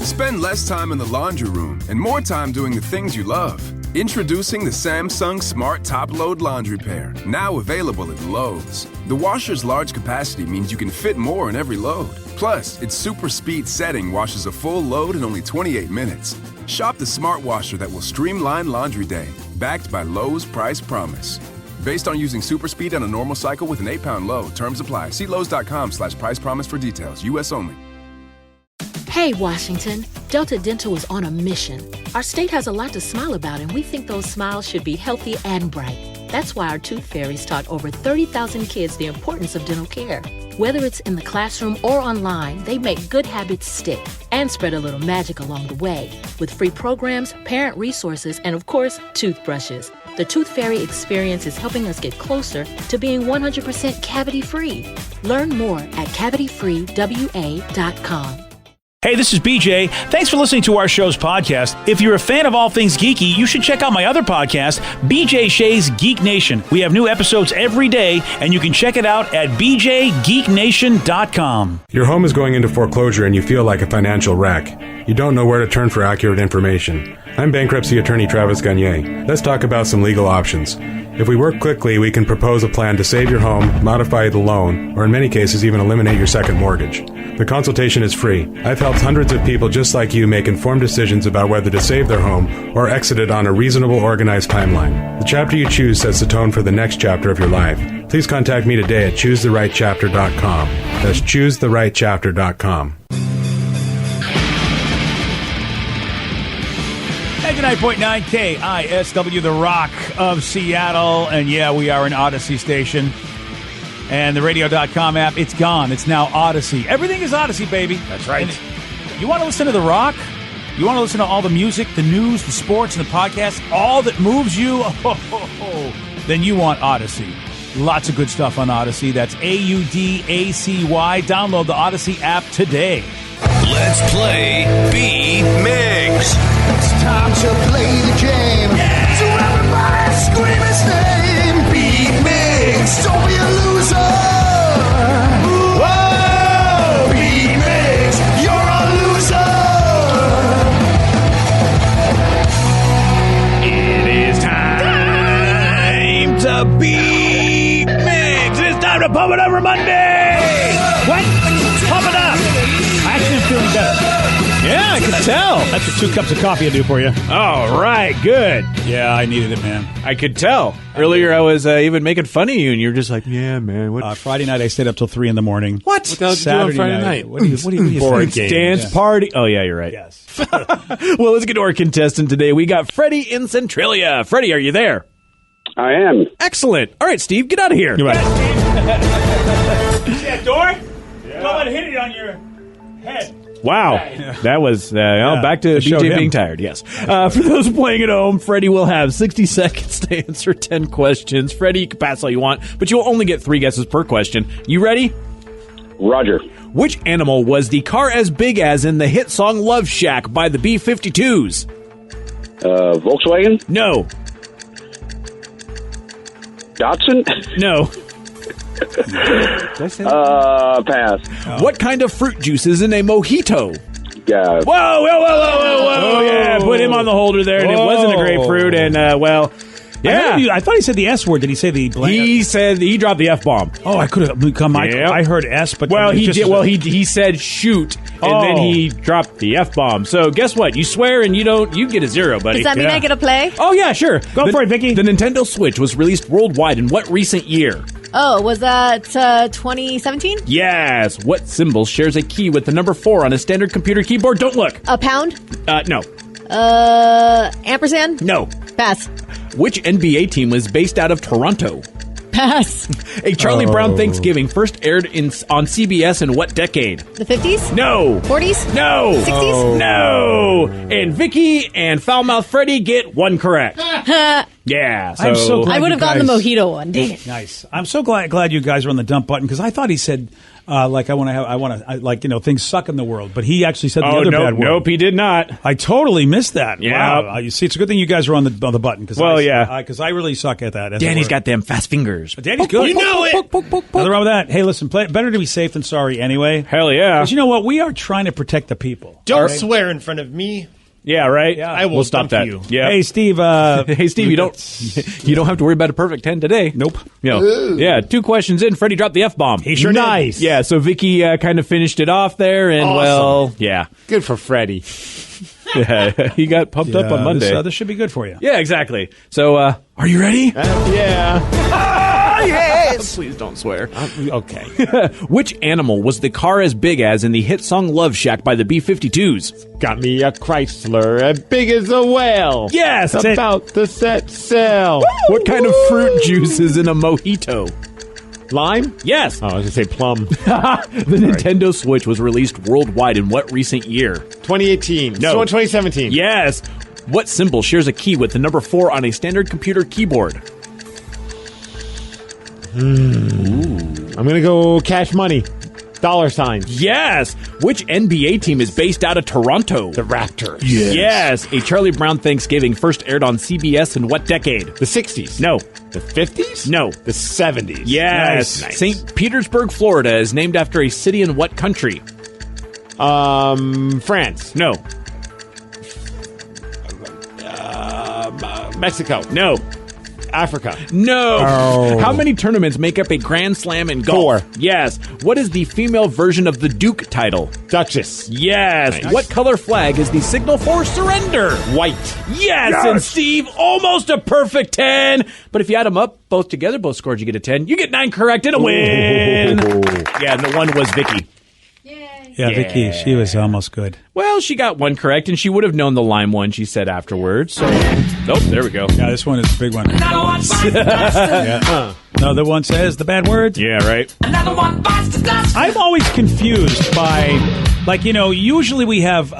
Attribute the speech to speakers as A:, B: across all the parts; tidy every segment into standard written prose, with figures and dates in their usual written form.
A: Spend less time in the laundry room and more time doing the things you love. Introducing the Samsung Smart Top Load Laundry Pair, now available at Lowe's. The washer's large capacity means you can fit more in every load. Plus, its super speed setting washes a full load in only 28 minutes. Shop the smart washer that will streamline laundry day, backed by Lowe's Price Promise. Based on using super speed on a normal cycle with an 8-pound load. Terms apply. See Lowe's.com/price promise for details. U.S. only.
B: Hey, Washington. Delta Dental is on a mission. Our state has a lot to smile about, and we think those smiles should be healthy and bright. That's why our Tooth Fairies taught over 30,000 kids the importance of dental care. Whether it's in the classroom or online, they make good habits stick and spread a little magic along the way with free programs, parent resources, and of course, toothbrushes. The Tooth Fairy experience is helping us get closer to being 100% cavity-free. Learn more at cavityfreewa.com.
C: Hey, this is BJ. Thanks for listening to our show's podcast. If you're a fan of all things geeky, you should check out my other podcast, BJ Shea's Geek Nation. We have new episodes every day, and you can check it out at bjgeeknation.com.
D: Your home is going into foreclosure and you feel like a financial wreck. You don't know where to turn for accurate information. I'm bankruptcy attorney Travis Gagne. Let's talk about some legal options. If we work quickly, we can propose a plan to save your home, modify the loan, or in many cases even eliminate your second mortgage. The consultation is free. I've helped hundreds of people just like you make informed decisions about whether to save their home or exit it on a reasonable, organized timeline. The chapter you choose sets the tone for the next chapter of your life. Please contact me today at choosetherightchapter.com. That's choosetherightchapter.com.
C: 99.9 KISW, the Rock of Seattle. And yeah, we are an Odyssey station. And the radio.com app, it's gone. It's now Odyssey. Everything is Odyssey, baby.
E: That's right.
C: And you want to listen to The Rock? You want to listen to all the music, the news, the sports, and the podcasts, all that moves you? Then you want Odyssey. Lots of good stuff on Odyssey. That's AUDACY. Download the Odyssey app today.
F: Let's play B-Migs.
G: It's time to play the game. Yeah. So everybody scream his name. B-Migs. Don't be a loser. Whoa! B-Migs. You're a loser.
C: It is time to B-Migs. It is time to pump it up for Monday. What? Pump it up. Actually, I'm feeling better.
E: Yeah, I can tell.
C: That's what 2 cups of coffee will do for you.
E: All right, good.
C: Yeah, I needed it, man.
E: I could tell. Earlier, I was even making fun of you, and you were just like, yeah, man. What?
C: Friday night, I stayed up till 3 in the morning.
E: What the hell did you do on Friday night?
C: What do you
E: Board
C: think?
E: games. Dance party. Oh, yeah, you're right.
C: Yes.
E: Well, let's get to our contestant today. We got Freddie in Centralia. Freddie, are you there?
H: I am.
E: Excellent. All right, Steve, get out of here.
C: You're right. See that door? Yeah. Don't let it hit it on your head.
E: Wow. That was back to BJ being tired, yes. For those playing at home, Freddie will have 60 seconds to answer 10 questions. Freddie, you can pass all you want, but you'll only get 3 guesses per question. You ready?
H: Roger.
E: Which animal was the car as big as in the hit song Love Shack by the B-52s?
H: Volkswagen?
E: No.
H: Datsun?
E: No.
H: Pass.
E: What kind of fruit juice is in a mojito?
H: Yeah.
E: Whoa. Yeah, put him on the holder there, and it wasn't a grapefruit, and, yeah.
C: I thought he said the S word. Did he say the blank?
E: He said he dropped the F-bomb.
C: Oh, I could have become.
E: Yep.
C: I heard S, but
E: he did. Well, he said shoot, and then he dropped the F-bomb. So guess what? You swear and you get a 0, buddy.
I: Does that mean I get a play?
E: Oh yeah, sure.
C: Go for it, Vicky.
E: The Nintendo Switch was released worldwide in what recent year?
I: Oh, was that 2017?
E: Yes. What symbol shares a key with the number 4 on a standard computer keyboard? Don't look.
I: A pound?
E: No.
I: Ampersand?
E: No.
I: Pass.
E: Which NBA team was based out of Toronto?
I: Pass.
E: A Charlie Brown Thanksgiving first aired on CBS in what decade?
I: The 50s?
E: No.
I: 40s?
E: No.
I: 60s?
E: No. And Vicky and Foulmouth Freddie get 1 correct. Yeah.
C: I'm so glad
I: I would have gotten the mojito one. Dang it.
C: Nice. I'm so glad you guys are on the dump button because I thought he said Like I want to, things suck in the world. But he actually said the other bad word.
E: Nope, he did not.
C: I totally missed that.
E: Yeah.
C: Wow. You see, it's a good thing you guys are on the button. Because I really suck at that.
E: Danny's got them fast fingers.
C: Danny's good.
E: You know it.
C: Nothing wrong with that. Hey, listen, better to be safe than sorry anyway.
E: Hell yeah.
C: Because you know what? We are trying to protect the people.
J: Don't swear in front of me.
E: Yeah, right.
C: Yeah.
J: I will
E: we'll stop that.
J: you.
E: Yeah.
C: Hey, Steve.
E: Hey, Steve. You don't have to worry about a perfect 10 today.
C: Nope.
E: Yeah. 2 questions in. Freddie dropped the F-bomb.
C: He sure
K: nice.
C: did.
E: Yeah. So Vicky kind of finished it off there, and
K: Awesome.
E: yeah,
K: Good for Freddie.
E: yeah, he got pumped up on Monday.
C: This should be good for you.
E: Yeah, exactly. So, are you ready?
K: Yeah.
E: Yes. Please don't swear.
K: Okay.
E: Which animal was the car as big as in the hit song Love Shack by the B-52s?
K: Got me a Chrysler as big as a whale.
E: Yes.
K: It's about to set sail.
E: What kind of fruit juice is in a mojito?
K: Lime?
E: Yes.
K: Oh, I was going to say plum.
E: The Nintendo Switch was released worldwide in what recent year?
K: 2018.
E: No.
K: So 2017.
E: Yes. What symbol shares a key with the number 4 on a standard computer keyboard?
K: I'm going to go cash money. Dollar signs.
E: Yes. Which NBA team is based out of Toronto?
K: The Raptors.
E: Yes. A Charlie Brown Thanksgiving first aired on CBS in what decade?
K: The 60s.
E: No.
K: The 50s?
E: No.
K: The 70s.
E: Yes.
K: Nice.
E: St. Petersburg, Florida is named after a city in what country?
K: France.
E: No.
K: Mexico.
E: No.
K: Africa.
E: No.
C: Oh.
E: How many tournaments make up a Grand Slam in golf?
K: 4.
E: Yes. What is the female version of the Duke title?
K: Duchess.
E: Yes.
K: Nice.
E: What color flag is the signal for surrender?
K: White.
E: Yes. And Steve, almost a perfect 10. But if you add them up, both together, both scores, you get a 10. You get 9 correct and a win. Yeah, and the one was Vicky.
C: Yeah, Vicky, she was almost good.
E: Well, she got 1 correct, and she would have known the lime one, she said afterwards. So, oh, there we go.
C: Yeah, this one is a big one. Another one says the bad word.
E: Yeah, right.
C: I'm always confused by, usually we have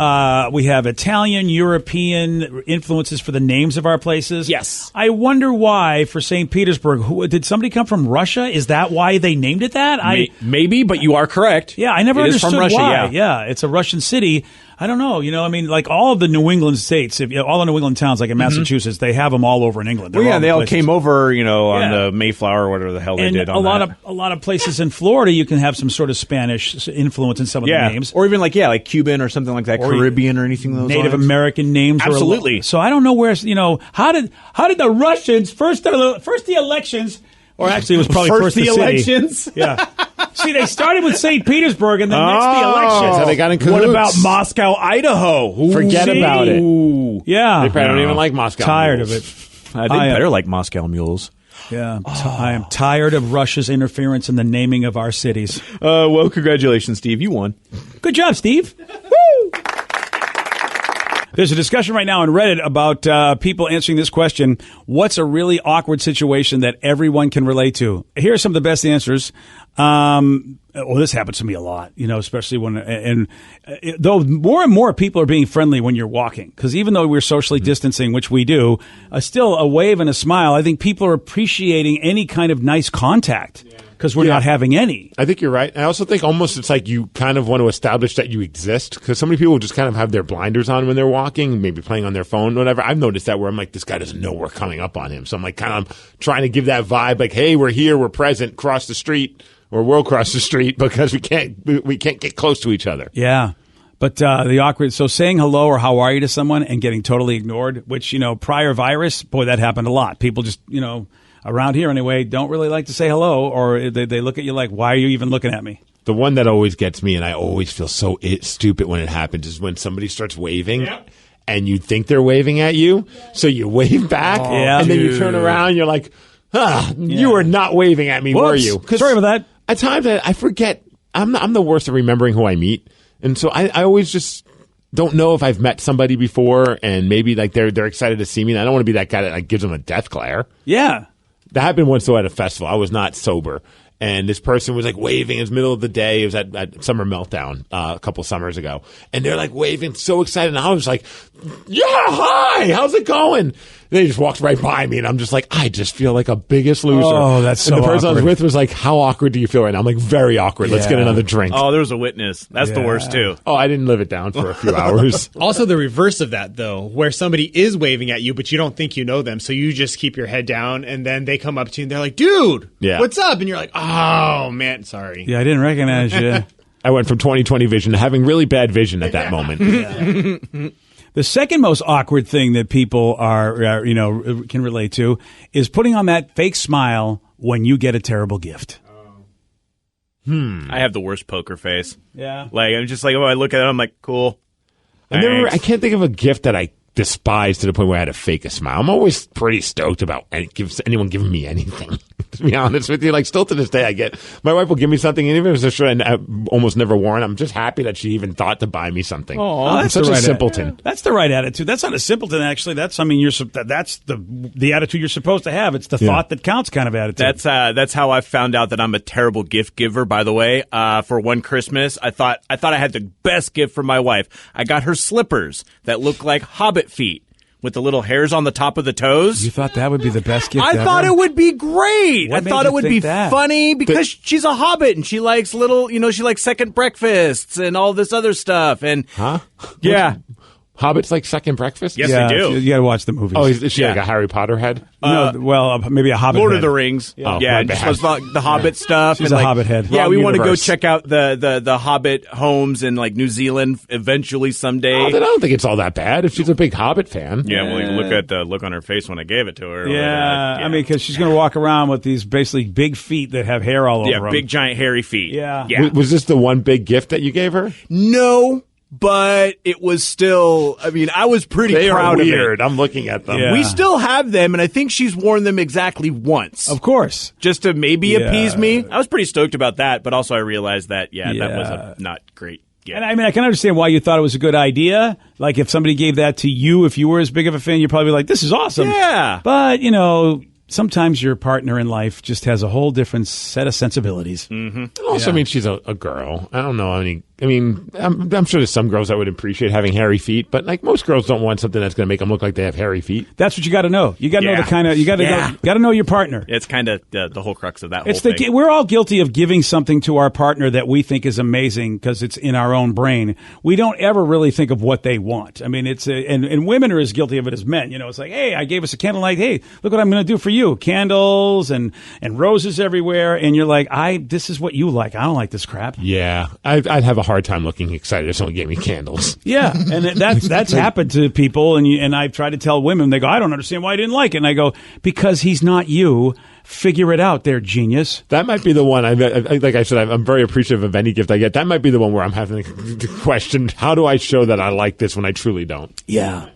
C: Italian, European influences for the names of our places.
E: Yes.
C: I wonder why for St. Petersburg. Did somebody come from Russia? Is that why they named it that?
E: Maybe, but you are correct.
C: Yeah, I never
E: It is
C: understood
E: from Russia,
C: why.
E: yeah.
C: It's a Russian city. I don't know. All of the New England states, all the New England towns, like in Massachusetts, they have them all over in England.
E: Well, yeah, they all
C: places.
E: came over, on the Mayflower or whatever the hell they
C: And
E: did.
C: a lot of places in Florida, you can have some sort of Spanish influence in some of the names,
E: or even like Cuban or something like that, or Caribbean or anything. Those
C: Native
E: lines.
C: American names.
E: Absolutely.
C: So I don't know where. How did the Russians first the elections? Or actually, it was probably first the
E: elections.
C: City. Yeah. See, they started with St. Petersburg and then next the elections.
K: That's how they got in cahoots.
E: What about Moscow, Idaho? Ooh,
K: Forget about it.
C: Yeah.
K: They probably don't even like Moscow.
C: Tired
K: mules.
C: of it.
E: I think better like Moscow mules.
C: Yeah. I am tired of Russia's interference in the naming of our cities.
E: Well, congratulations, Steve. You won.
C: Good job, Steve. Woo! There's a discussion right now on Reddit about people answering this question. What's a really awkward situation that everyone can relate to? Here are some of the best answers. This happens to me a lot, especially though more and more people are being friendly when you're walking. Because even though we're socially distancing, which we do, still a wave and a smile, I think people are appreciating any kind of nice contact. Because we're not having any.
K: I think you're right. I also think almost it's like you kind of want to establish that you exist. Because so many people just kind of have their blinders on when they're walking, maybe playing on their phone, whatever. I've noticed that where I'm like, this guy doesn't know we're coming up on him. So I'm like kind of trying to give that vibe like, hey, we're here, we're present, cross the street, or we'll cross the street because we can't get close to each other.
C: Yeah. But the awkward, so saying hello or how are you to someone and getting totally ignored, which, prior virus, boy, that happened a lot. People just, around here anyway, don't really like to say hello, or they look at you like, why are you even looking at me?
K: The one that always gets me, and I always feel so stupid when it happens, is when somebody starts waving, and you think they're waving at you, so you wave back, and then you turn around, and you're like, you were not waving at me, were you?
C: Sorry about that.
K: At times, I forget. I'm the worst at remembering who I meet, and so I always just don't know if I've met somebody before, and maybe like they're excited to see me, and I don't want to be that guy that gives them a death glare.
C: Yeah.
K: That happened once, though, at a festival. I was not sober. And this person was like waving. It was middle of the day. It was at Summer Meltdown a couple summers ago. And they're like waving, so excited. And I was like, yeah, hi, how's it going? They just walked right by me, and I'm just like, I just feel like a biggest loser.
C: Oh, that's so
K: And the person I was
C: awkward.
K: with was like, how awkward do you feel right now? I'm like, very awkward. Let's get
C: Yeah.
K: another drink.
E: Oh, there was a witness. That's the worst, too.
K: Oh, I didn't live it down for a few hours.
J: Also, the reverse of that, though, where somebody is waving at you, but you don't think you know them, so you just keep your head down, and then they come up to you and they're like, dude, what's up? And you're like, oh, man, sorry.
C: Yeah, I didn't recognize you.
K: I went from 20/20 vision to having really bad vision at that moment.
C: The second most awkward thing that people are can relate to is putting on that fake smile when you get a terrible gift.
E: I have the worst poker face.
C: Yeah.
E: Like, I'm just like, I look at it, I'm like, cool.
K: I can't think of a gift that I despise to the point where I had to fake a smile. I'm always pretty stoked about anyone giving me anything. To be honest with you, like still to this day, I get my wife will give me something, and even if it's a shirt I almost never worn, I'm just happy that she even thought to buy me something.
C: Oh,
K: I'm
C: that's
K: such
C: the
K: a
C: right
K: simpleton.
C: That's the right attitude. That's not a simpleton, actually. That's that's the attitude you're supposed to have. It's the thought that counts kind of attitude.
E: That's how I found out that I'm a terrible gift giver. By the way, for one Christmas, I thought I had the best gift for my wife. I got her slippers that look like hobbit feet, with the little hairs on the top of the toes.
C: You thought that would be the best gift
E: I
C: ever?
E: thought it would be great.
C: What
E: I thought
C: made
E: it
C: you
E: would
C: think
E: be
C: that?
E: funny because she's a hobbit and she likes she likes second breakfasts and all this other stuff. And yeah.
K: Hobbits like second breakfast?
E: Yes, they do.
C: You got to watch the movies.
K: Oh, is she like a Harry Potter head?
C: Maybe a Hobbit
E: Lord
C: head.
E: of the Rings.
K: Oh,
E: yeah,
K: my
E: and
K: bad.
E: just the Hobbit stuff.
C: She's
E: and
C: a Hobbit head.
E: Yeah,
K: Wrong
E: we want to go
K: universe.
E: check out the Hobbit homes in like New Zealand eventually someday.
K: Oh, then I don't think it's all that bad if she's a big Hobbit fan.
E: Yeah, well, you look at the look on her face when I gave it to her.
C: Yeah, I mean, because she's going to walk around with these basically big feet that have hair all over them.
E: big giant hairy feet.
C: Yeah.
K: Was this the one big gift that you gave her?
E: No, but it was still. I mean, I was pretty
K: They
E: proud
K: are
E: of
K: weird.
E: it.
K: I'm looking at them.
C: Yeah.
E: We still have them, and I think she's worn them exactly once.
C: Of course.
E: Just to maybe
C: Yeah.
E: appease me. I was pretty stoked about that, but also I realized that, that
C: Yeah.
E: was a not great gift.
C: And I mean, I can understand why you thought it was a good idea. Like, if somebody gave that to you, if you were as big of a fan, you'd probably be like, this is awesome.
E: Yeah.
C: But, sometimes your partner in life just has a whole different set of sensibilities.
E: Mm-hmm.
K: It also means she's a girl. I don't know any. I mean, I'm sure there's some girls that would appreciate having hairy feet, but like most girls don't want something that's going to make them look like they have hairy feet.
C: That's what you got to know. You got to know
E: Yeah.
C: the kind of, you got to
E: Yeah.
C: got to know your partner.
E: It's kind of the whole crux of that whole
C: It's
E: thing.
C: we're all guilty of giving something to our partner that we think is amazing because it's in our own brain. We don't ever really think of what they want. I mean, and women are as guilty of it as men. It's like, hey, I gave us a candlelight. Hey, look what I'm going to do for you. Candles and roses everywhere. And you're like, this is what you like. I don't like this crap.
K: Yeah, I'd have a hard time looking excited if someone gave me candles.
C: Yeah, and that's happened to people, and I've tried to tell women. They go, I don't understand why I didn't like it. And I go, because he's not you. Figure it out there, genius.
K: That might be the one. Like I said, I'm very appreciative of any gift I get. That might be the one where I'm having to question, how do I show that I like this when I truly don't?
C: Yeah.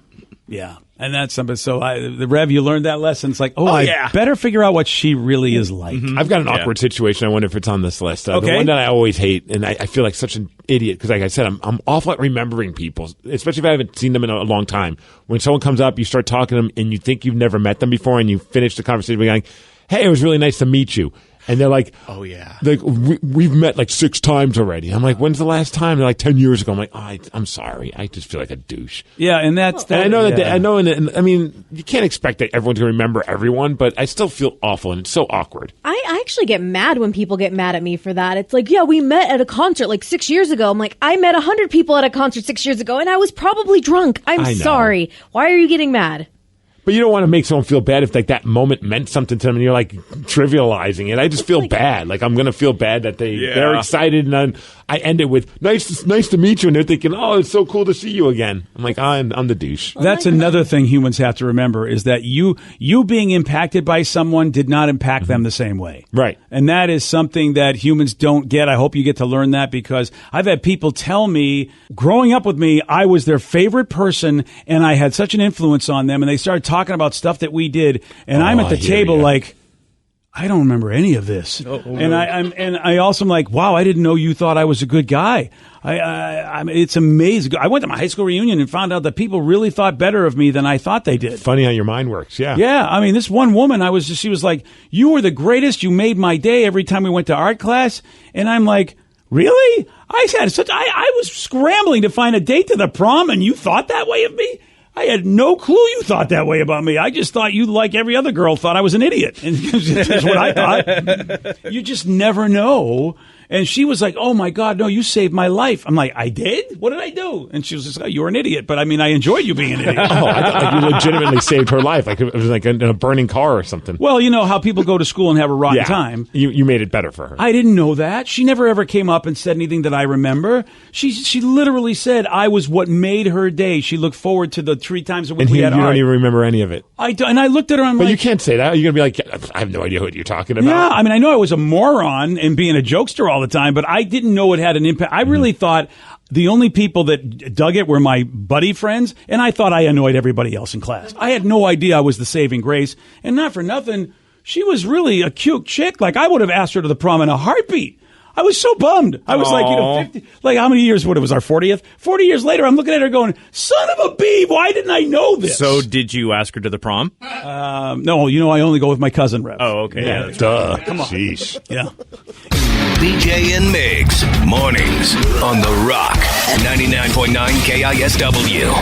C: And that's something. So, the Rev, you learned that lesson. It's like, I better figure out what she really is like.
K: Mm-hmm. I've got an awkward situation. I wonder if it's on this list. The
C: Okay.
K: one that I always hate, and I feel like such an idiot because, like I said, I'm awful at remembering people, especially if I haven't seen them in a long time. When someone comes up, you start talking to them, and you think you've never met them before, and you finish the conversation by going, "Hey, it was really nice to meet you." And they're like,
E: "Oh yeah,
K: like we've met like 6 times already." I'm like, "When's the last time?" They're like 10 years ago. I'm like, I'm sorry. I just feel like a douche.
C: Yeah, and that's that.
K: And I know
C: yeah.
K: that I know, and I mean, you can't expect that everyone's going to remember everyone, but I still feel awful, and it's so awkward.
I: I actually get mad when people get mad at me for that. It's like, yeah, we met at a concert like 6 years ago. I'm like, I met 100 people at a concert 6 years ago, and I was probably drunk. I'm
K: I know.
I: sorry. Why are you getting mad?
K: But you don't want to make someone feel bad if like that moment meant something to them and you're like trivializing it. I just feel bad. Like I'm going to feel bad that they're excited, and then I end it with nice to meet you, and they're thinking, oh, it's so cool to see you again. I'm like, I'm the douche.
C: That's another thing humans have to remember is that you being impacted by someone did not impact them the same way.
K: Right.
C: And that is something that humans don't get. I hope you get to learn that because I've had people tell me, growing up with me, I was their favorite person and I had such an influence on them, and they started talking about stuff that we did, and I'm at the table like, I don't remember any of this. And I also am like, wow, I didn't know you thought I was a good guy. I mean, it's amazing. I went to my high school reunion and found out that people really thought better of me than I thought they did.
K: Funny how your mind works. Yeah.
C: Yeah. I mean, this one woman, she was like, you were the greatest. You made my day every time we went to art class. And I'm like, really? I was scrambling to find a date to the prom, and you thought that way of me? I had no clue you thought that way about me. I just thought you, like every other girl, thought I was an idiot. And that's what I thought. You just never know. And she was like, oh, my God, no, you saved my life. I'm like, I did? What did I do? And she was just like, you're an idiot. But, I mean, I enjoyed you being an idiot.
K: Oh, I thought like you legitimately saved her life. Like it was like in a burning car or something.
C: Well, you know how people go to school and have a rotten time.
K: You made it better for her.
C: I didn't know that. She never ever came up and said anything that I remember. She literally said I was what made her day. She looked forward to the 3 times a week we had art.
K: You don't even remember any of it.
C: And I looked at her and I'm like...
K: But you can't say that. You're going to be like, I have no idea what you're talking about.
C: Yeah, I mean, I know I was a moron and being a jokester all the time, but I didn't know it had an impact. I really thought the only people that dug it were my buddy friends, and I thought I annoyed everybody else in class. I had no idea I was the saving grace, and not for nothing, she was really a cute chick. Like, I would have asked her to the prom in a heartbeat. I was so bummed. I was like, 50, like how many years, what it was our 40th? 40 years later, I'm looking at her going, son of a bee, why didn't I know this?
E: So did you ask her to the prom?
C: No, I only go with my cousin reps.
E: Oh, okay.
K: Yeah, duh. Come on. Sheesh.
C: Yeah.
F: BJ and Migs, mornings on The Rock, 99.9 KISW.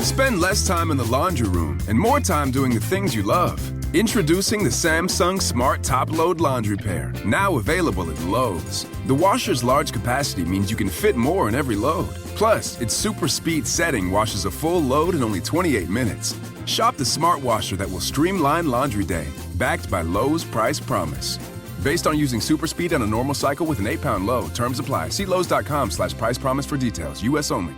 A: Spend less time in the laundry room and more time doing the things you love. Introducing the Samsung Smart Top Load Laundry Pair, now available at Lowe's. The washer's large capacity means you can fit more in every load. Plus, its super speed setting washes a full load in only 28 minutes. Shop the smart washer that will streamline laundry day, backed by Lowe's Price Promise. Based on using super speed on a normal cycle with an 8-pound load, terms apply. See Lowe's.com/price promise for details. U.S. only.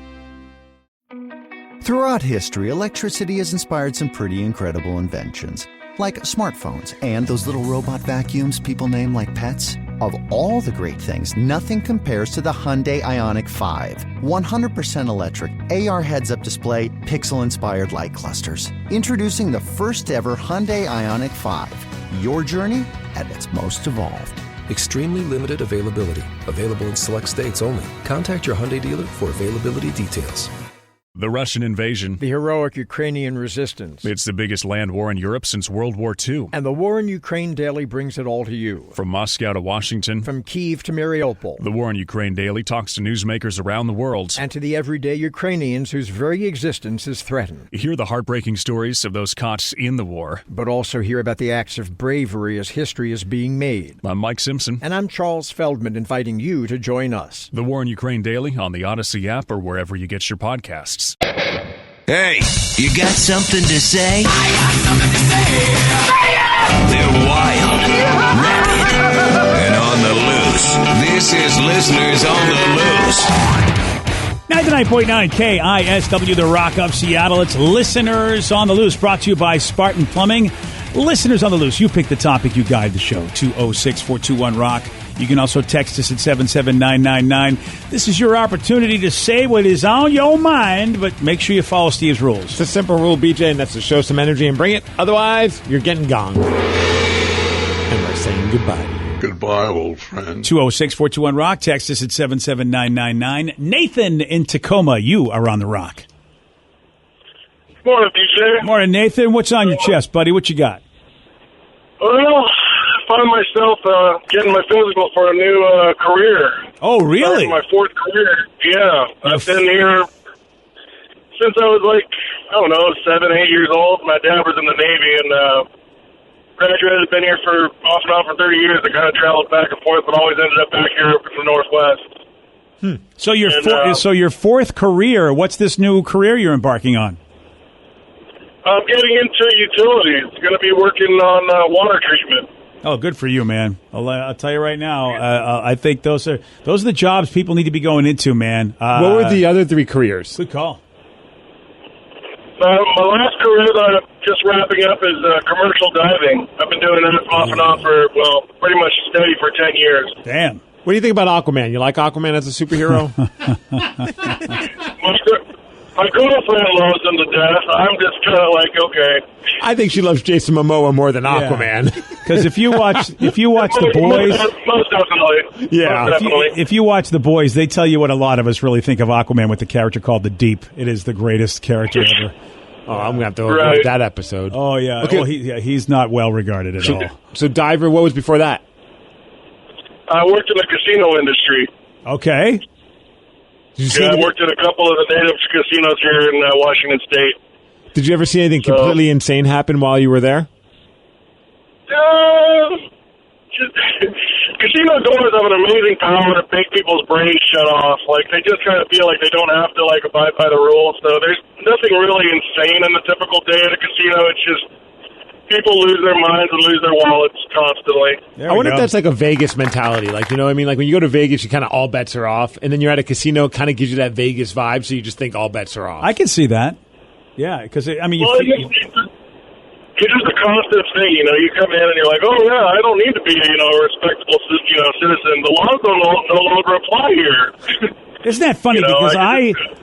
L: Throughout history, electricity has inspired some pretty incredible inventions, like smartphones and those little robot vacuums people name like pets. Of all the great things, nothing compares to the Hyundai Ioniq 5. 100% electric, AR heads-up display, pixel-inspired light clusters. Introducing the first-ever Hyundai Ioniq 5. Your journey at its most evolved.
M: Extremely limited availability. Available in select states only. Contact your Hyundai dealer for availability details.
N: The Russian invasion.
O: The heroic Ukrainian resistance.
N: It's the biggest land war in Europe since World War II.
O: And the War in Ukraine Daily brings it all to you.
N: From Moscow to Washington.
O: From Kyiv to Mariupol.
N: The War in Ukraine Daily talks to newsmakers around the world.
O: And to the everyday Ukrainians whose very existence is threatened.
N: Hear the heartbreaking stories of those caught in the war.
O: But also hear about the acts of bravery as history is being made.
N: I'm Mike Simpson.
O: And I'm Charles Feldman, inviting you to join us.
N: The War in Ukraine Daily on the Odyssey app or wherever you get your podcasts.
F: Hey, you got something to say? I got something to say. Say it! They're wild, rabid, and on the loose. This is Listeners on the Loose.
C: 99.9 KISW, The Rock of Seattle. It's Listeners on the Loose, brought to you by Spartan Plumbing. Listeners on the Loose, you pick the topic, you guide the show. 206-421-ROCK. You can also text us at 77999. This is your opportunity to say what is on your mind, but make sure you follow Steve's rules.
K: It's a simple rule, BJ, and that's to show some energy and bring it. Otherwise, you're getting gonged. And we're saying goodbye to you.
P: Goodbye, old friend.
C: 206-421-ROCK. Text us at 77999. Nathan in Tacoma, you are on the Rock.
Q: Morning, BJ.
C: Morning, Nathan. What's on your chest, buddy? What you got?
Q: Well, I found myself getting my physical for a new career.
C: Oh, really?
Q: Starting my fourth career. Yeah. I've been here since I was like, 7, 8 years old. My dad was in the Navy and graduated. Been here for off and on for 30 years. I kind of traveled back and forth, but always ended up back here up in the Northwest.
C: So your fourth career, what's this new career you're embarking on?
Q: I'm getting into utilities. Going to be working on water treatment.
C: Oh, good for you, man. I'll tell you right now. I think those are the jobs people need to be going into, man.
K: What were the other 3 careers?
C: Good call.
Q: My last career that I'm just wrapping up is commercial diving. I've been doing it off and on for, pretty much steady for 10 years.
C: Damn.
K: What do you think about Aquaman? You like Aquaman as a superhero?
Q: My girlfriend loves him to death. I'm just kind of like, okay.
K: I think she loves Jason Momoa more than Aquaman.
C: Because if you watch The Boys,
Q: most definitely.
K: Yeah,
Q: most definitely.
C: If you watch The Boys, they tell you what a lot of us really think of Aquaman with the character called the Deep. It is the greatest character ever.
K: Oh, I'm gonna have to watch that episode.
C: Oh yeah.
K: Okay.
C: Well, he's not well regarded at all.
K: So Diver, what was before that?
Q: I worked in the casino industry.
C: Okay.
Q: Yeah, I worked at a couple of the native casinos here in Washington State.
K: Did you ever see anything completely insane happen while you were there?
Q: Casino doors have an amazing power to make people's brains shut off. Like, they just kind of feel like they don't have to, like, abide by the rules. So there's nothing really insane in the typical day at a casino. It's just people lose their minds and lose their wallets constantly.
K: I wonder if that's like a Vegas mentality. Like, you know what I mean? Like, when you go to Vegas, you kind of all bets are off. And then you're at a casino, it kind of gives you that Vegas vibe, so you just think all bets are off.
C: I can see that. Yeah, because, I mean,
Q: it's just a constant thing, you know. You come in and you're like, oh, yeah, I don't need to be, a respectable, citizen. The laws don't no longer apply here.
C: Isn't that funny? Because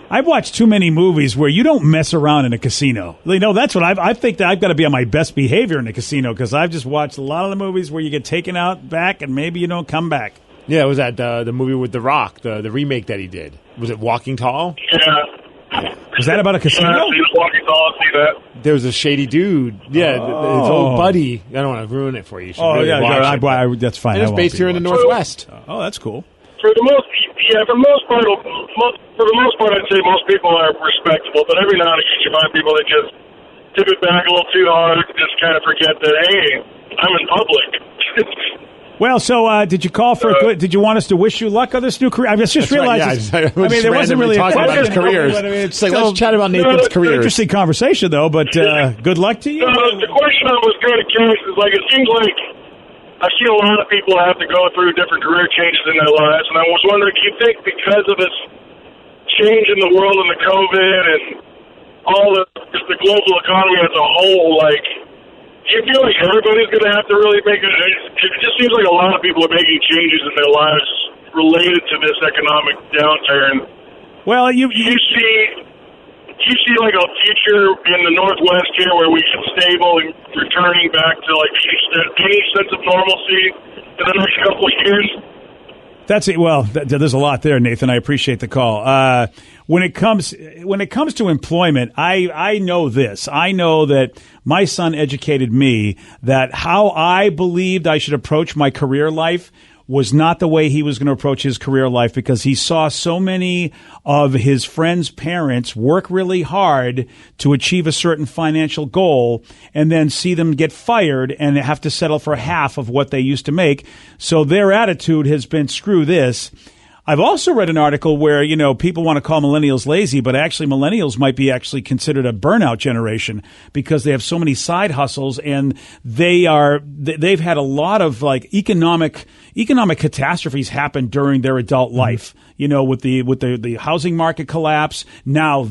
C: I've watched too many movies where you don't mess around in a casino. That's what I think that I've got to be on my best behavior in a casino because I've just watched a lot of the movies where you get taken out back and maybe you don't come back.
K: Yeah, was that the movie with The Rock, the remake that he did? Was it Walking Tall?
Q: Yeah.
C: Was that about a casino?
Q: Walking Tall, see that.
K: There was a shady dude. Yeah, his old buddy. I don't want to ruin it for you. That's fine.
C: And
K: it's based here in the Northwest.
C: Oh, that's cool.
Q: For the most part, I'd say most people are respectable. But every now and again, you find people that just tip it back a little too hard, just kind of forget that, hey, I'm in public.
C: Well, so did you call for? Did you want us to wish you luck on this new career? I just realized.
K: Right, yeah, there wasn't really
C: talking
K: about his careers. It's like let's chat about Nathan's career.
C: Interesting conversation, though. But good luck to you.
Q: The question I was kind of curious is like it seems like I've seen a lot of people have to go through different career changes in their lives, and I was wondering, do you think because of this change in the world and the COVID and all the global economy as a whole, like? Do you feel like everybody's going to have to really make it? It just seems like a lot of people are making changes in their lives related to this economic downturn.
C: Well, you
Q: see like a future in the Northwest here where we get stable and returning back to like any sense of normalcy in the next couple of years?
C: That's it. Well, there's a lot there, Nathan. I appreciate the call. When it comes to employment, I know this. I know that my son educated me that how I believed I should approach my career life was not the way he was going to approach his career life because he saw so many of his friends' parents work really hard to achieve a certain financial goal and then see them get fired and have to settle for half of what they used to make. So their attitude has been, screw this. I've also read an article where, people want to call millennials lazy, but actually millennials might be actually considered a burnout generation because they have so many side hustles and they've had a lot of like economic catastrophes happen during their adult life. With the housing market collapse, now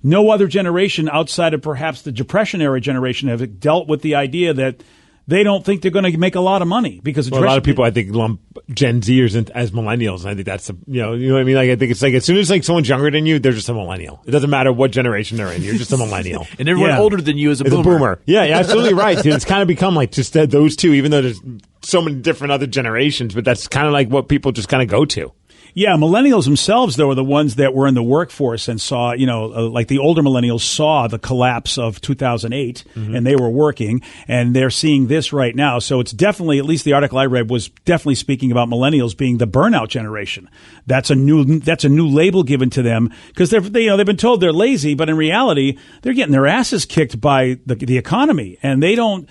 C: no other generation outside of perhaps the Depression era generation have dealt with the idea that they don't think they're going to make a lot of money because
K: a lot of people, I think, lump Gen Zers as millennials, and I think that's you know what I mean. Like I think it's like as soon as like someone's younger than you, they're just a millennial. It doesn't matter what generation they're in, you're just a millennial.
E: And everyone older than you is a boomer.
K: Yeah, you're absolutely right, dude. It's kind of become like just those two, even though there's so many different other generations, but that's kind of like what people just kind of go to.
C: Yeah, millennials themselves, though, are the ones that were in the workforce and saw, like the older millennials saw the collapse of 2008 and they were working and they're seeing this right now. So it's definitely, at least the article I read was definitely speaking about millennials being the burnout generation. That's a new label given to them because they've been told they're lazy, but in reality, they're getting their asses kicked by the economy and they don't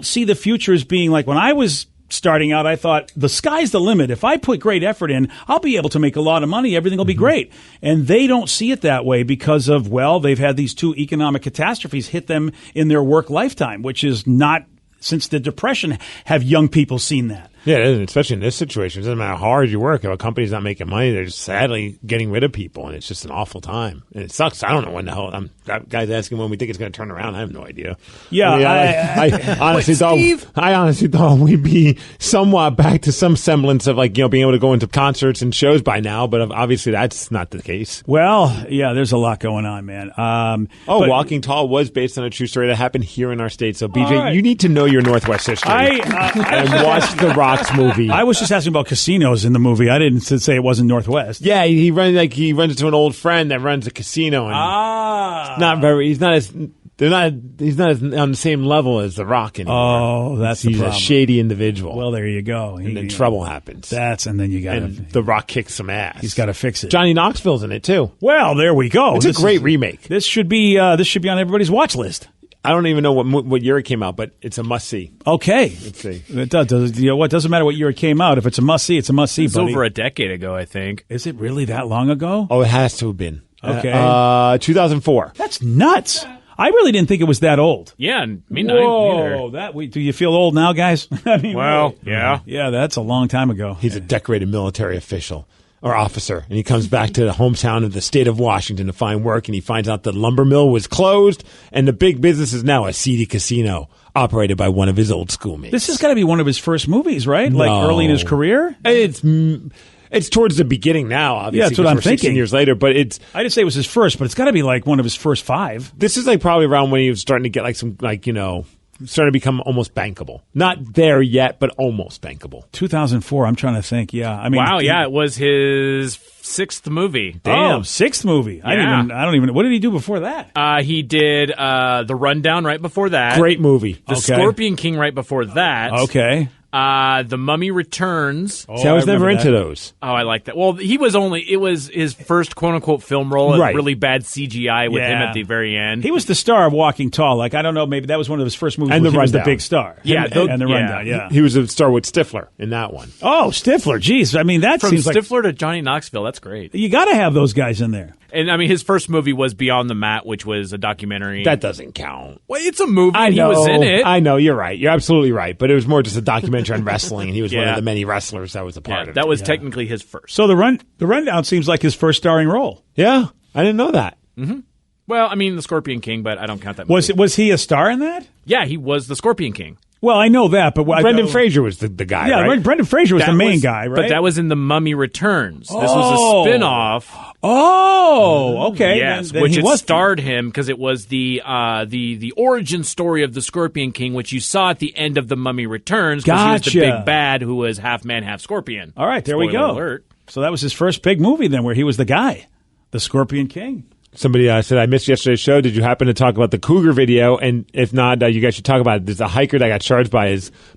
C: see the future as being like when I was starting out, I thought the sky's the limit. If I put great effort in, I'll be able to make a lot of money. Everything will be great. And they don't see it that way because of, they've had these two economic catastrophes hit them in their work lifetime, which is not, since the Depression, have young people seen that.
K: Yeah, especially in this situation. It doesn't matter how hard you work. If a company's not making money, they're just sadly getting rid of people, and it's just an awful time. And it sucks. I don't know when the hell. That guy's asking when we think it's going to turn around. I have no idea.
C: Yeah,
K: I honestly thought we'd be somewhat back to some semblance of being able to go into concerts and shows by now, but obviously that's not the case.
C: Well, yeah, there's a lot going on, man.
K: Walking Tall was based on a true story that happened here in our state. So, BJ, you need to know your Northwest history and watch The Rock's movie.
C: I was just asking about casinos in the movie. I didn't say it wasn't Northwest.
K: Yeah, he runs into an old friend that runs a casino. And he's not as He's not on the same level as The Rock anymore.
C: Oh, that's the
K: he's
C: problem.
K: a shady individual.
C: Well, there you go.
K: And then trouble happens.
C: And then you got
K: and The Rock kicks some ass.
C: He's got to fix it.
K: Johnny Knoxville's in it too.
C: Well, there we go.
K: It's a great remake.
C: This should be on everybody's watch list.
K: I don't even know what year it came out, but it's a must see.
C: Okay,
K: let's see.
C: It does. You know what? Doesn't matter what year it came out. If it's a must see, it's a must see.
E: It's over a decade ago, I think.
C: Is it really that long ago?
K: Oh, it has to have been.
C: Okay,
K: 2004.
C: That's nuts. I really didn't think it was that old.
E: Yeah, me
C: Whoa,
E: neither.
C: Do you feel old now, guys? I mean,
E: well,
C: really? Yeah, that's a long time ago.
K: He's a decorated military official. Or officer, and he comes back to the hometown of the state of Washington to find work, and he finds out the lumber mill was closed, and the big business is now a seedy casino operated by one of his old schoolmates.
C: This has got to be one of his first movies, right? Like early in his career?
K: It's towards the beginning now, obviously.
C: Yeah, that's what I'm
K: 16
C: thinking.
K: years later, but it's...
C: I didn't say it was his first, but it's got to be like one of his first 5.
K: This is like probably around when he was starting to get like some, like, you know... starting to become almost bankable. Not there yet, but almost bankable.
C: 2004, I'm trying to think. Yeah, I mean,
E: wow, yeah, it was his 6th movie.
C: Damn, 6th movie.
E: Yeah.
C: I don't even. What did he do before that?
E: He did The Rundown right before that.
K: Great movie.
E: The Scorpion King right before that.
C: Okay.
E: The Mummy Returns.
K: See, I was never into those.
E: Oh, I like that. Well, it was his first quote unquote film role.
C: Right.
E: Really bad CGI with him at the very end.
C: He was the star of Walking Tall. Like, I don't know, maybe that was one of his first movies.
K: And
C: where
K: The
C: he was the
K: Rundown.
C: big star.
E: Yeah,
C: and the Rundown. Yeah,
K: He was a star with Stifler in that one.
C: Oh, Stifler. Jeez, I mean that
E: From
C: seems
E: Stifler to Johnny Knoxville. That's great.
C: You got to have those guys in there.
E: And I mean, his first movie was Beyond the Mat, which was a documentary.
K: That doesn't count.
E: Well, it's a movie.
K: I
E: and
K: know.
E: He was in it.
K: I know. You're right. You're absolutely right. But it was more just a documentary on wrestling, and he was one
E: Yeah.
K: of the many wrestlers that was a part of it.
E: That was technically his first.
C: So the Rundown seems like his first starring role.
K: Yeah, I didn't know that.
E: Mm-hmm. Well, I mean, The Scorpion King, but I don't count that movie.
C: Was he a star in that?
E: Yeah, he was the Scorpion King.
C: Well, I know that, but
K: Brendan Fraser was the guy.
C: Yeah,
K: right?
C: Brendan Fraser was
E: That
C: the main guy, right?
E: But that was in The Mummy Returns. This was a spin-off.
C: Oh, okay.
E: Yes,
C: Then
E: which
C: he
E: it
C: was
E: starred him because it was the origin story of the Scorpion King, which you saw at the end of The Mummy Returns because he was the
C: Gotcha.
E: big bad who was half man, half scorpion.
C: All right, there we
E: Spoiler
C: go.
E: alert.
C: So that was his first big movie then, where he was the guy, the Scorpion King.
K: Somebody said, I missed yesterday's show. Did you happen to talk about the cougar video? And if not, you guys should talk about it. There's a hiker that got charged by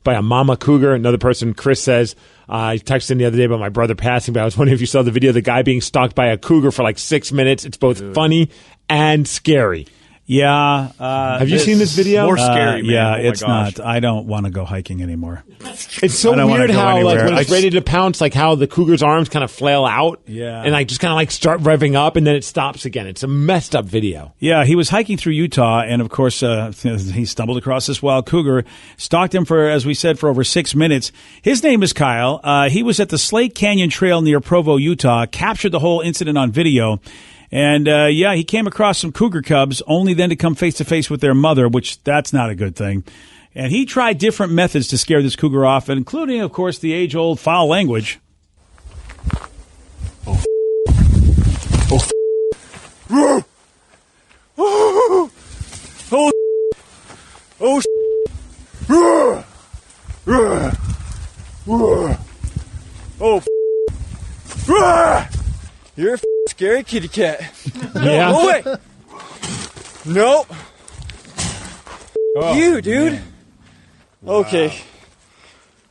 K: a mama cougar. Another person, Chris, says, I texted him the other day about my brother passing, but I was wondering if you saw the video of the guy being stalked by a cougar for like 6 minutes. It's both funny and scary.
C: Yeah.
K: Have you seen this video?
E: More scary, man.
C: Yeah,
E: Oh my
C: it's
E: gosh.
C: not. I don't want to go hiking anymore.
K: It's so
C: I don't wanna
K: weird
C: go
K: how, like,
C: anywhere.
K: when it's
C: I-
K: ready to pounce, like how the cougar's arms kind of flail out.
C: Yeah.
K: And like just kind of like start revving up and then it stops again. It's a messed up video.
C: Yeah, he was hiking through Utah, and of course, he stumbled across this wild cougar, stalked him for, as we said, for over 6 minutes. His name is Kyle. He was at the Slate Canyon Trail near Provo, Utah, captured the whole incident on video. And, he came across some cougar cubs, only then to come face to face with their mother, which that's not a good thing. And he tried different methods to scare this cougar off, including, of course, the age-old foul language.
P: You're a scary kitty cat.
K: Yeah.
P: No way. Nope.
C: Oh,
P: You, dude. Okay.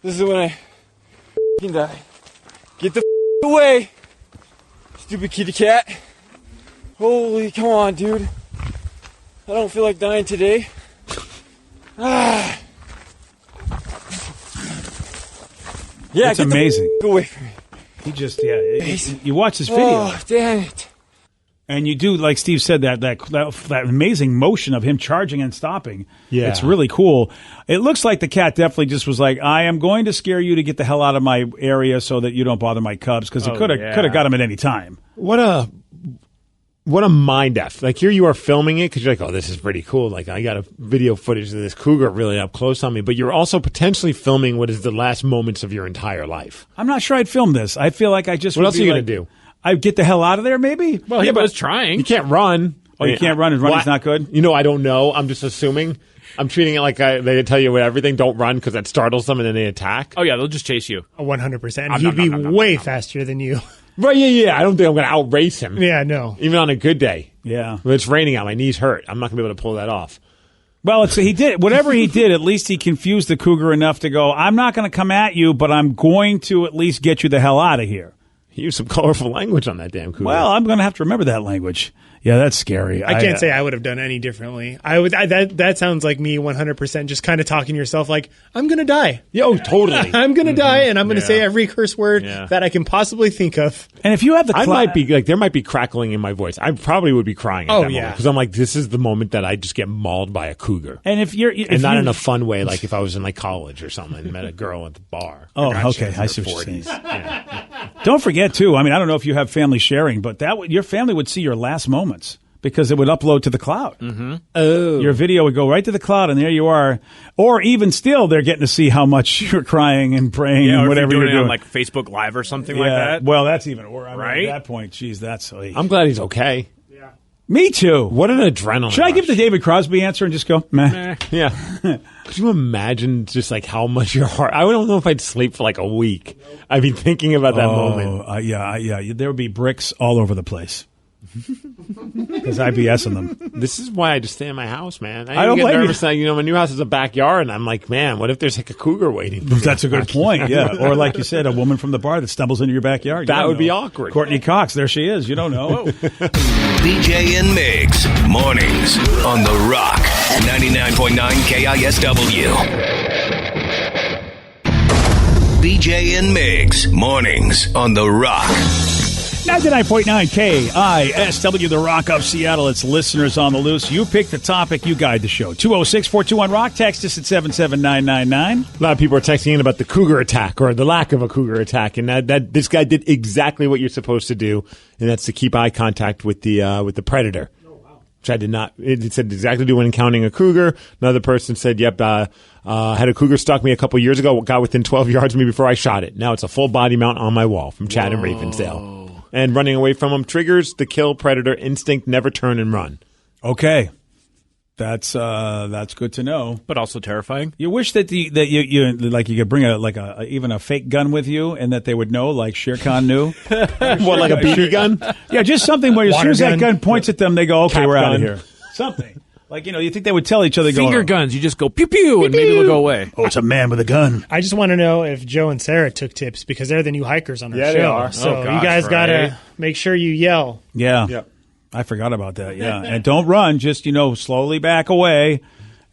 P: This is when I die. Get the away. Stupid kitty cat. Holy, come on, dude. I don't feel like dying today. Ah. Yeah,
C: It's
P: get
C: amazing.
P: the away from me.
C: He just, you watch this video.
P: Oh, damn it.
C: And you do, like Steve said, that amazing motion of him charging and stopping.
K: Yeah.
C: It's really cool. It looks like the cat definitely just was like, I am going to scare you to get the hell out of my area so that you don't bother my cubs, because it could have got him at any time.
K: What a mind F. Like, here you are filming it because you're like, oh, this is pretty cool. Like, I got a video footage of this cougar really up close on me. But you're also potentially filming what is the last moments of your entire life.
C: I'm not sure I'd film this. I feel like I just
K: What
C: would
K: else
C: be
K: are you
C: like-
K: going to do?
C: I'd get the hell out of there, maybe?
E: Well, he was trying.
K: You can't run.
C: Oh, you can't run, and running's not good?
K: You know, I don't know. I'm just assuming. I'm treating it like they tell you with everything. Don't run because that startles them and then they attack.
E: Oh, yeah, they'll just chase you.
J: 100%. He'd be way faster than you.
K: Right, yeah. I don't think I'm going to outrace him.
J: Yeah, no.
K: Even on a good day.
C: Yeah.
K: If it's raining out, my knees hurt. I'm not going to be able to pull that off.
C: Well, he did whatever he did. At least he confused the cougar enough to go, I'm not going to come at you, but I'm going to at least get you the hell out of here.
K: He used some colorful language on that damn cougar.
C: Well, I'm going to have to remember that language. Yeah, that's scary.
J: I can't say I would have done any differently. That sounds like me 100%. Just kind of talking to yourself like, I'm going to die.
K: Yo, totally.
J: I'm going to die, and I'm going to say every curse word that I can possibly think of.
C: And if you have the,
K: I might be like, there might be crackling in my voice. I probably would be crying. At that moment, because I'm like, this is the moment that I just get mauled by a cougar.
C: And if you're,
K: not in a fun way, like if I was in like college or something and met a girl at the bar.
C: Oh, okay, I see what you're saying. Don't forget too. I mean, I don't know if you have family sharing, but your family would see your last moments. Because it would upload to the cloud.
E: Mm-hmm.
C: Oh. Your video would go right to the cloud, and there you are. Or even still, they're getting to see how much you're crying and praying and whatever you're doing.
E: On like Facebook Live or something like that.
C: Well, that's even worse.
E: Right?
C: At that point, geez, that's...
K: I'm glad he's okay.
C: Yeah. Me too.
K: What an adrenaline
C: Should I give the David Crosby answer and just go, meh?
K: Yeah. Could you imagine just like how much your heart... I don't know if I'd sleep for like a week. I'd be thinking about that moment.
C: Yeah. There would be bricks all over the place. Because I'd be S'ing them.
K: This is why I just stay in my house, man.
C: I don't
K: get
C: blame
K: nervous. You know, my new house is a backyard, and I'm like, man, what if there's like a cougar waiting?
C: That's a good point. Yeah, or like you said, a woman from the bar that stumbles into your backyard.
K: That would be awkward.
C: Courtney Cox, there she is. You don't know.
F: BJ and Migs, mornings on The Rock, 99.9 KISW. BJ and Migs, mornings on The Rock.
C: 99.9 KISW, The Rock of Seattle. It's listeners on the loose. You pick the topic, you guide the show. 206-421-ROCK. Text us at 77999.
K: A lot of people are texting in about the cougar attack or the lack of a cougar attack, and that this guy did exactly what you're supposed to do, and that's to keep eye contact with the predator. Which I did not. It said exactly do when encountering a cougar. Another person said, yep, had a cougar stalk me a couple years ago, got within 12 yards of me before I shot it. Now it's a full body mount on my wall from Chad and Ravensdale. And running away from them triggers the kill predator instinct, never turn and run.
C: Okay. That's good to know,
E: but also terrifying.
C: You wish that you could bring even a fake gun with you, and that they would know, like Shere Khan knew.
K: What, like a BB gun?
C: Yeah, just something where as soon as that gun points at them, they go, "Okay, we're out of here." Something like you think they would tell each other,
E: finger guns. You just go pew pew, and maybe they'll go away.
C: Oh, it's a man with a gun.
J: I just want to know if Joe and Sarah took tips because they're the new hikers on our show.
K: They are.
J: So you guys gotta make sure you yell.
C: Yeah. Yep. I forgot about that. Yeah, and don't run. Just slowly back away,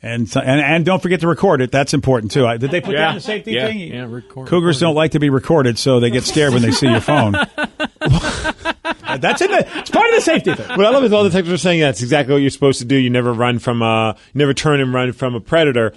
C: and don't forget to record it. That's important too. Did they put that in the safety thing?
E: Yeah, record.
C: Cougars don't like to be recorded, so they get scared when they see your phone. It's part of the safety thing.
K: What I love is all the texters are saying that's exactly what you're supposed to do. You never never turn and run from a predator.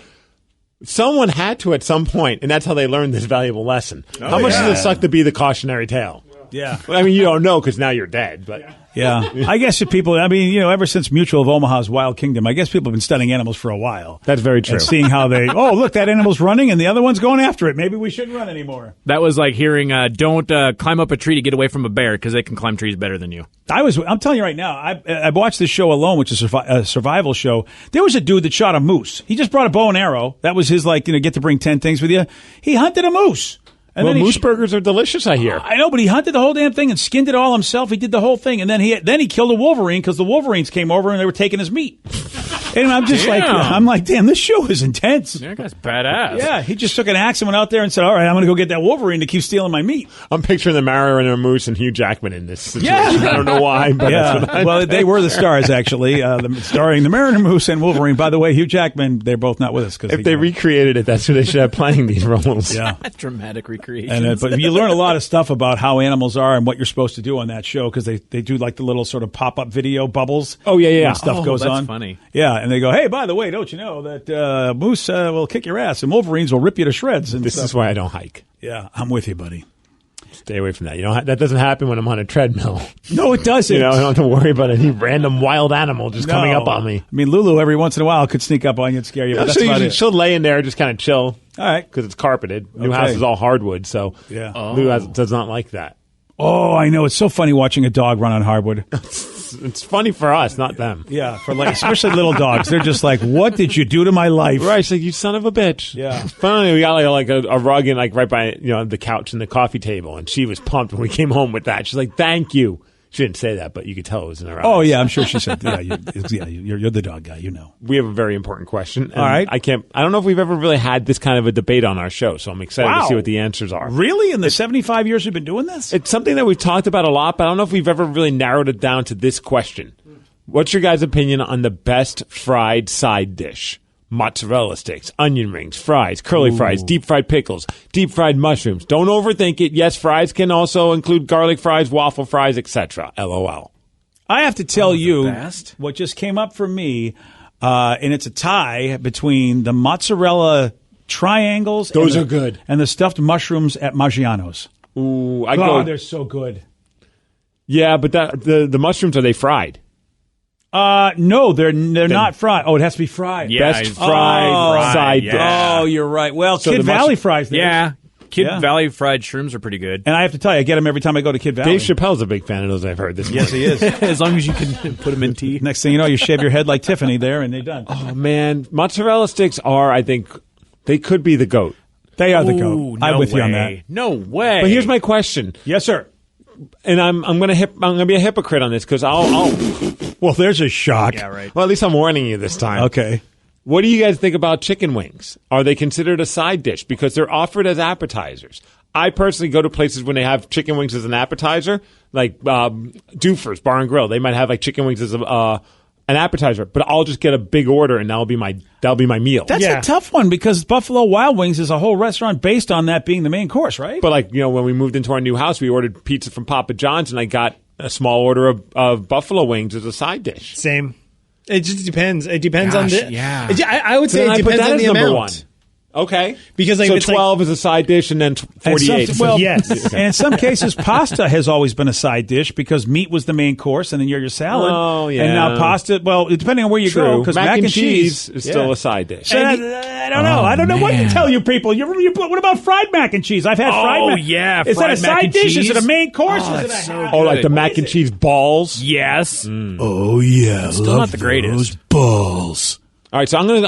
K: Someone had to at some point, and that's how they learned this valuable lesson. How much does it suck to be the cautionary tale?
C: Yeah.
K: I mean, you don't know because now you're dead, but...
C: Yeah. I guess if people, ever since Mutual of Omaha's Wild Kingdom, I guess people have been studying animals for a while.
K: That's very true.
C: And seeing how look, that animal's running and the other one's going after it. Maybe we shouldn't run anymore.
E: That was like hearing, don't climb up a tree to get away from a bear because they can climb trees better than you.
C: I'm telling you right now, I watched this show Alone, which is a survival show. There was a dude that shot a moose. He just brought a bow and arrow. That was his, get to bring 10 things with you. He hunted a moose. And
K: well, moose burgers are delicious, I hear.
C: I know, but he hunted the whole damn thing and skinned it all himself. He did the whole thing, and then he killed a wolverine because the wolverines came over and they were taking his meat. And I'm just damn, this show is intense.
E: That guy's badass.
C: Yeah, he just took an axe and went out there and said, all right, I'm going to go get that wolverine to keep stealing my meat.
K: I'm picturing the Mariner Moose and Hugh Jackman in this situation. Yeah. I don't know why, but that's what
C: well, they were the stars, actually, starring the Mariner Moose and Wolverine. By the way, Hugh Jackman, they're both not with us.
K: If they recreated it, that's who they should have playing these roles.
C: Yeah.
E: Dramatic recreation.
C: But you learn a lot of stuff about how animals are and what you're supposed to do on that show because they do like the little sort of pop-up video bubbles.
K: Oh, yeah.
C: When stuff goes
E: that's
C: on.
E: Funny.
C: Yeah, and they go, hey, by the way, don't you know that moose will kick your ass and wolverines will rip you to shreds? And
K: this is why I don't hike.
C: Yeah, I'm with you, buddy.
K: Stay away from that. That doesn't happen when I'm on a treadmill.
C: No, it doesn't.
K: I don't have to worry about any random wild animal just coming up on me.
C: I mean, Lulu every once in a while could sneak up on you and scare you. But that's about it.
K: She'll lay in there, just kind of chill.
C: All right,
K: because it's carpeted. New house is all hardwood, so Lulu does not like that.
C: Oh, I know. It's so funny watching a dog run on hardwood.
K: It's funny for us, not them.
C: Yeah, for especially little dogs. They're just like, what did you do to my life?
K: Right, she's like, you son of a bitch.
C: Yeah.
K: Finally, we got like a rug in right by the couch and the coffee table, and she was pumped when we came home with that. She's like, thank you. She didn't say that, but you could tell it was in her eyes.
C: Oh, yeah, I'm sure she said, you're the dog guy, you know.
K: We have a very important question.
C: All right.
K: I don't know if we've ever really had this kind of a debate on our show, so I'm excited to see what the answers are.
C: Really? In the 75 years we've been doing this?
K: It's something that we've talked about a lot, but I don't know if we've ever really narrowed it down to this question. What's your guys' opinion on the best fried side dish? Mozzarella sticks, onion rings, fries, curly fries, deep fried pickles, deep fried mushrooms. Don't overthink it. Yes, fries can also include garlic fries, waffle fries, etc. LOL.
C: I have to tell you what just came up for me, and it's a tie between the mozzarella triangles.
K: Those are good.
C: And the stuffed mushrooms at Maggiano's.
K: Ooh,
C: they're so good.
K: Yeah, but the mushrooms, are they fried?
C: No, they're not fried. Oh, it has to be fried.
E: Yeah,
K: best fried side dish.
C: Oh, you're right. Well,
K: So
C: Kid
K: the
C: Valley fries.
E: Yeah. Kid Valley fried shrooms are pretty good.
C: And I have to tell you, I get them every time I go to Kid Valley.
K: Dave Chappelle's a big fan of those, I've heard this
C: Yes, he is.
E: As long as you can put them in tea.
C: Next thing you know, you shave your head like Tiffany there, and they're done.
K: Oh, man. Mozzarella sticks are, I think, they could be the GOAT.
C: They are the GOAT.
E: Ooh,
C: I'm
E: no
C: with you on
E: way.
C: that.
E: No way.
K: But here's my question.
C: Yes, sir.
K: And I'm gonna be a hypocrite on this because I'll
C: Well, there's a shock.
E: Yeah, right.
K: well, at least I'm warning you this time.
C: Okay.
K: What do you guys think about chicken wings? Are they considered a side dish because they're offered as appetizers? I personally go to places when they have chicken wings as an appetizer, like Doofers Bar and Grill. They might have like chicken wings as an appetizer, but I'll just get a big order and that'll be my meal.
C: That's a tough one because Buffalo Wild Wings is a whole restaurant based on that being the main course, right?
K: But like, when we moved into our new house, we ordered pizza from Papa John's and I got a small order of buffalo wings as a side dish.
J: Same. It just depends. It depends on
E: Gosh,
J: the.
E: yeah.
J: I would say it depends on the
K: number
J: amount.
K: one. Okay.
J: Because
K: so 12 is a side dish and then 48.
C: Yes. And in some cases, pasta has always been a side dish because meat was the main course and then you're your salad.
K: Oh, yeah.
C: And now pasta, well, depending on where you go, because
K: mac and cheese is still a side dish.
C: So I don't know. I don't know what to tell you people. What about fried mac and cheese? I've had fried mac.
E: Yeah.
C: Is that a
E: fried mac
C: side
E: and
C: dish?
E: cheese?
C: Is it a main course?
E: Oh,
C: is it
E: that's
C: a
E: so
C: half?
K: Oh, like the mac and cheese balls?
E: Yes.
C: Oh, yeah.
E: Still not the greatest.
C: Balls.
K: All right, so I'm going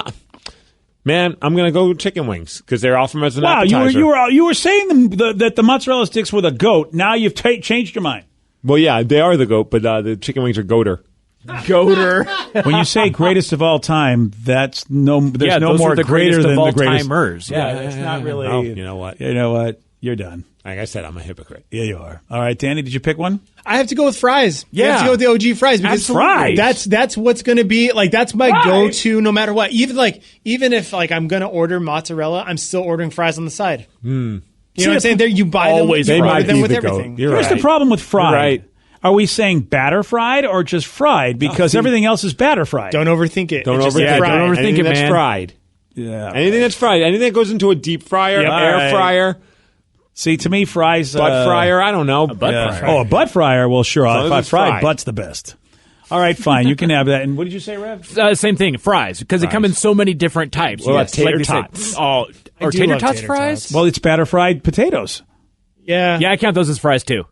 K: to go chicken wings because they're offering as an appetizer.
C: You were saying that the mozzarella sticks were the GOAT. Now you've changed your mind.
K: Well, yeah, they are the GOAT, but the chicken wings are goater.
E: Goater.
C: When you say greatest of all time, there's no
E: those
C: more
E: are the
C: greater
E: greatest
C: than
E: of all
C: the greatest.
E: timers.
C: Yeah, it's not really.
K: Oh, you know what?
C: You know what? You're done.
K: Like I said, I'm a hypocrite.
C: Yeah, you are. All right, Danny, did you pick one?
J: I have to go with fries.
C: Yeah.
J: I have to go with the OG fries because
C: Fries.
J: that's what's going to be like. That's my go-to no matter what. Even if I'm going to order mozzarella, I'm still ordering fries on the side. You know what I'm saying? There, you buy them.
E: Always
J: You
E: fries.
J: order them
K: Be
J: with
K: the
J: everything.
K: goat. You're
C: Here's
K: right.
C: the problem with fried.
K: You're right.
C: Are we saying batter fried or just fried? Because everything else is batter fried.
J: Don't overthink it.
K: Don't
J: It's just
K: overthink
J: fried.
E: don't overthink
K: anything
E: it,
K: that's
E: man.
K: fried.
C: Yeah.
K: Anything that's fried. Anything that goes into a deep fryer, air fryer,
C: See, to me, fries.
K: butt fryer. I don't know.
E: fryer.
C: Oh, a butt fryer. Well, sure.
K: long as
C: If I
K: it's
C: fried,
K: fried.
C: butt's the best. All right, fine. You can have that. And what did you say, Rev?
E: Same thing, fries, because they come in so many different types.
K: What about tater
E: they said,
K: tots?
E: Oh, or
J: do
E: tater
J: love
E: tots
J: tater
E: fries?
J: tots.
C: Well, it's batter fried potatoes.
J: Yeah.
E: Yeah, I count those as fries too.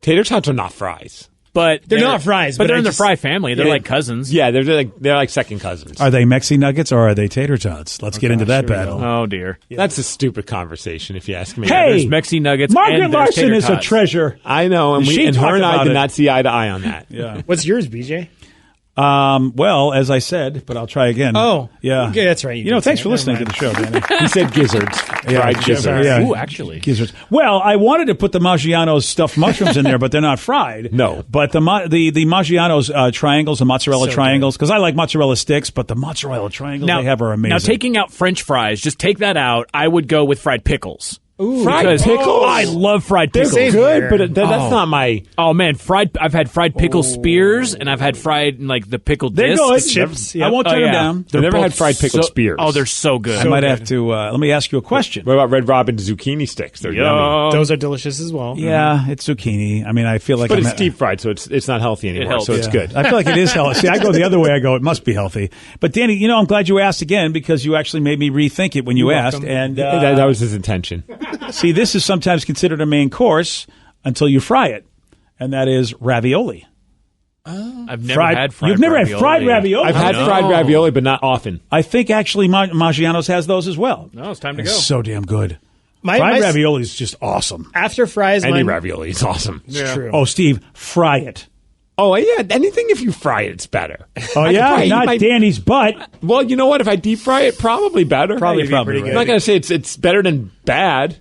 K: Tater tots are not fries.
E: But
J: They're not fries,
E: but
J: but
E: they're
J: I
E: in the
J: just-
E: fry family. They're
K: Yeah.
E: like cousins.
K: Yeah, they're like second cousins.
C: Are they Mexi nuggets or are they tater tots? Let's get into that battle.
E: Oh dear.
K: That's a stupid conversation, if you ask me.
C: Hey!
E: There's Mexi nuggets.
C: Margaret
E: and there's
C: Larson
E: tater
C: is a
E: tots.
C: treasure.
K: I know, and
C: She
K: her
C: talked
K: and I
C: about
K: did
C: it.
K: not see eye to eye on that.
C: Yeah.
J: What's yours, BJ?
C: Well, as I said, but I'll try again.
J: Oh,
C: yeah.
J: okay, that's right. You
C: You know,
J: did
C: thanks
J: say
C: for
J: it.
C: listening to
J: Never
C: the show, Danny.
K: He said gizzards. Fried gizzards.
C: Yeah.
E: Ooh, actually.
C: Gizzards. Well, I wanted to put the Maggiano's stuffed mushrooms in there, but they're not fried.
K: No.
C: But the Maggiano's triangles, the mozzarella triangles, because I like mozzarella sticks, but the mozzarella triangles they have are amazing.
E: Now, taking out French fries, just take that out. I would go with fried pickles.
J: Ooh,
K: Fried
E: Because
K: pickles?
E: I love fried
K: They're
E: pickles.
K: good, but that's not my...
E: Oh man, I've had fried pickle spears, and I've had fried the pickled
C: They're
E: discs.
C: good.
J: Chips,
C: I
J: yep.
C: won't turn them down.
K: I've never
E: both
K: had fried pickled spears.
E: Oh, they're so good.
C: I might have to. Let me ask you a question.
K: What about Red Robin zucchini sticks? They're yummy.
J: Those are delicious as well.
C: Yeah, it's zucchini. I mean, I feel like
K: But
C: I'm
K: it's deep fried, so it's not healthy anymore,
E: helps.
K: so it's
C: Yeah.
K: good.
C: I feel like it is healthy. See, I go the other way. I go, it must be healthy. But Danny, I'm glad you asked again because you actually made me rethink it when you asked. And
K: That was his intention.
C: see, this is sometimes considered a main course until you fry it, and that is ravioli.
E: I've never had fried.
C: You've never
E: ravioli.
C: had fried ravioli.
K: I've had fried ravioli, but not often.
C: I think actually Maggiano's has those as well.
E: No, it's time to
C: It's
E: go.
C: so damn good.
J: My
C: Fried ravioli is just awesome.
J: after fries.
K: Any
J: mine-
K: ravioli is awesome.
J: It's true.
C: Oh, Steve, fry it.
K: Oh, yeah. Anything if you fry it, it's better.
C: Oh, yeah? Not Danny's butt.
K: Well, you know what? If I deep fry it, probably better.
C: Probably
K: I'm not going to say it's better than bad.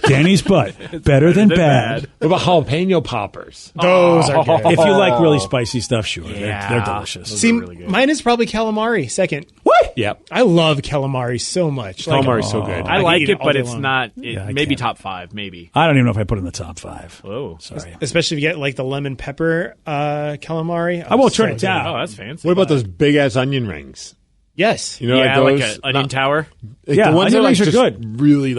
C: Danny's butt. Better than bad.
K: What about jalapeno poppers?
J: Those are good.
C: If you like really spicy stuff, sure. They're delicious.
J: See, mine is probably calamari second.
C: What?
K: Yep.
J: I love calamari so much.
K: Calamari's so good.
E: I like it, but it's
J: long.
E: not. Maybe top 5, maybe.
C: I don't even know if I put it in the top 5.
E: Oh,
C: sorry.
J: Especially if you get like the lemon pepper calamari.
C: I won't turn it down.
E: Oh, that's fancy.
K: What about those big ass onion rings?
J: Yes.
K: You know,
E: like
K: those,
E: an onion tower.
K: The ones
C: onion
K: that
C: rings are
K: just
C: good.
K: Really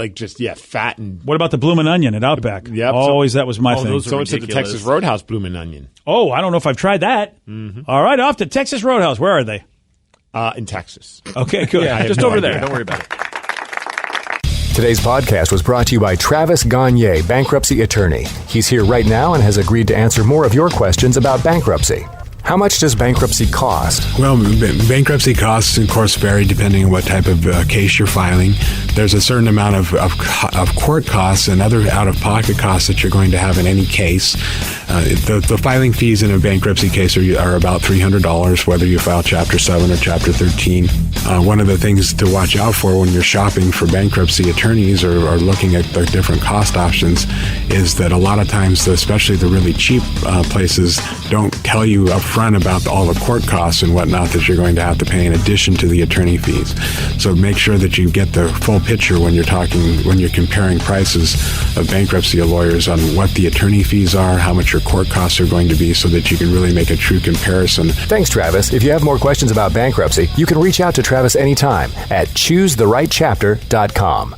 K: fat and.
C: What about the bloomin' onion at Outback?
K: Yep.
C: Always that was my thing.
K: So it's at the Texas Roadhouse bloomin' onion.
C: Oh, I don't know if I've tried that.
K: Mm-hmm.
C: All right, off to Texas Roadhouse. Where are they?
K: In Texas.
C: Okay, good.
E: Just over there. Don't worry about it.
R: Today's podcast was brought to you by Travis Gagne, bankruptcy attorney. He's here right now and has agreed to answer more of your questions about bankruptcy. How much does bankruptcy cost?
D: Well, bankruptcy costs, of course, vary depending on what type of case you're filing. There's a certain amount of court costs and other out-of-pocket costs that you're going to have in any case. The filing fees in a bankruptcy case are about $300, whether you file Chapter 7 or Chapter 13. One of the things to watch out for when you're shopping for bankruptcy attorneys or looking at the different cost options is that a lot of times, especially the really cheap places, don't tell you up front about all the court costs and whatnot that you're going to have to pay in addition to the attorney fees. So make sure that you get the full picture when you're comparing prices of bankruptcy lawyers on what the attorney fees are, how much your court costs are going to be, so that you can really make a true comparison.
R: Thanks, Travis. If you have more questions about bankruptcy, you can reach out to Travis anytime at choosetherightchapter.com.